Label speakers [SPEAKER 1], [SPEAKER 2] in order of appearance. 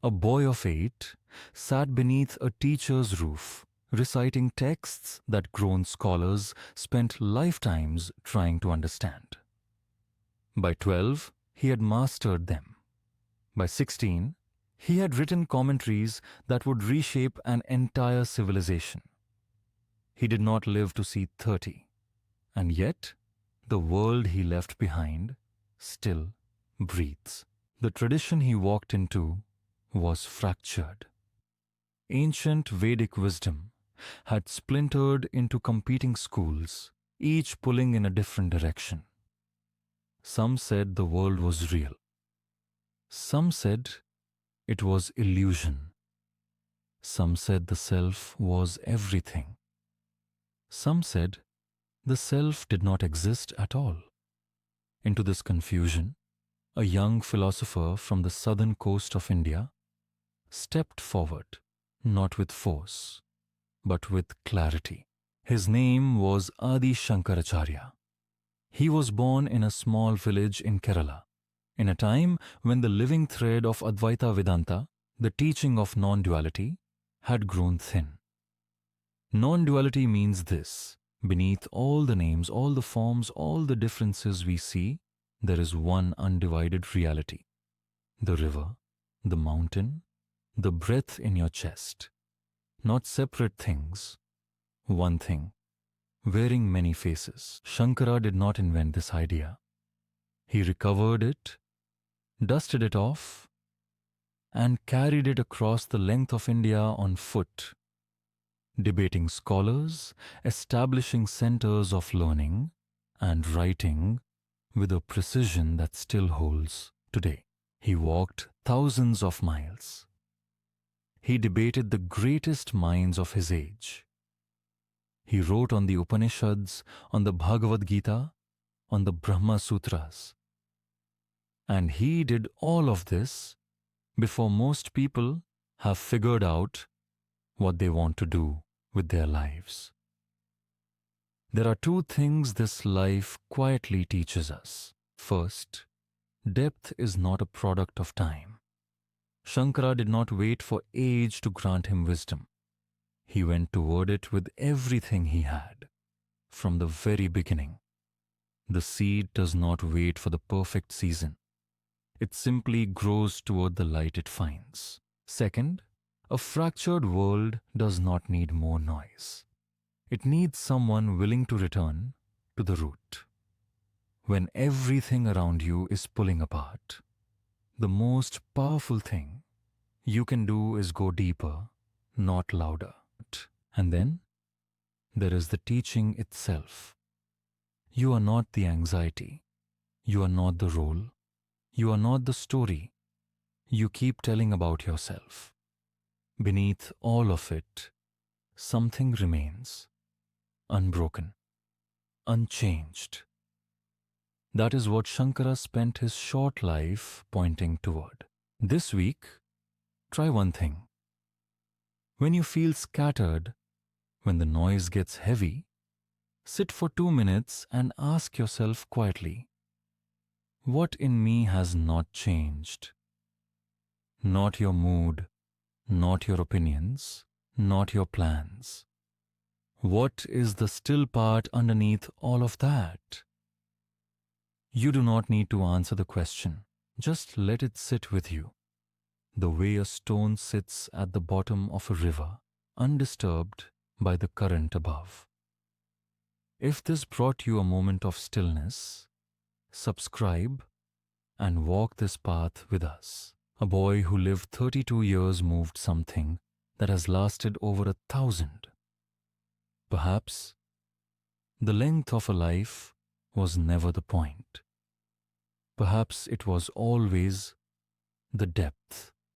[SPEAKER 1] A boy of 8 sat beneath a teacher's roof, reciting texts that grown scholars spent lifetimes trying to understand. By 12, he had mastered them. By 16, he had written commentaries that would reshape an entire civilization. He did not live to see 30, and yet the world he left behind still breathes. The tradition he walked into was fractured. Ancient Vedic wisdom had splintered into competing schools, each pulling in a different direction. Some said the world was real. Some said it was illusion. Some said the self was everything. Some said the self did not exist at all. Into this confusion, a young philosopher from the southern coast of India stepped forward, not with force, but with clarity. His name was Adi Shankaracharya. He was born in a small village in Kerala, in a time when the living thread of Advaita Vedanta, the teaching of non-duality, had grown thin. Non-duality means this: beneath all the names, all the forms, all the differences we see, there is one undivided reality. The river, the mountain, the breath in your chest. Not separate things, one thing, wearing many faces. Shankara did not invent this idea. He recovered it, dusted it off, and carried it across the length of India on foot, debating scholars, establishing centers of learning, and writing with a precision that still holds today. He walked thousands of miles. He debated the greatest minds of his age. He wrote on the Upanishads, on the Bhagavad Gita, on the Brahma Sutras. And he did all of this before most people have figured out what they want to do with their lives. There are two things this life quietly teaches us. First, depth is not a product of time. Shankara did not wait for age to grant him wisdom. He went toward it with everything he had, from the very beginning. The seed does not wait for the perfect season. It simply grows toward the light it finds. Second, a fractured world does not need more noise. It needs someone willing to return to the root. When everything around you is pulling apart, the most powerful thing you can do is go deeper, not louder. And then there is the teaching itself. You are not the anxiety. You are not the role. You are not the story you keep telling about yourself. Beneath all of it, something remains, unbroken, unchanged. That is what Shankara spent his short life pointing toward. This week, try one thing. When you feel scattered, when the noise gets heavy, sit for 2 minutes and ask yourself quietly, what in me has not changed? Not your mood, not your opinions, not your plans. What is the still part underneath all of that? You do not need to answer the question. Just let it sit with you, the way a stone sits at the bottom of a river, undisturbed by the current above. If this brought you a moment of stillness, subscribe and walk this path with us. A boy who lived 32 years moved something that has lasted over 1,000. Perhaps the length of a life was never the point. Perhaps it was always the depth.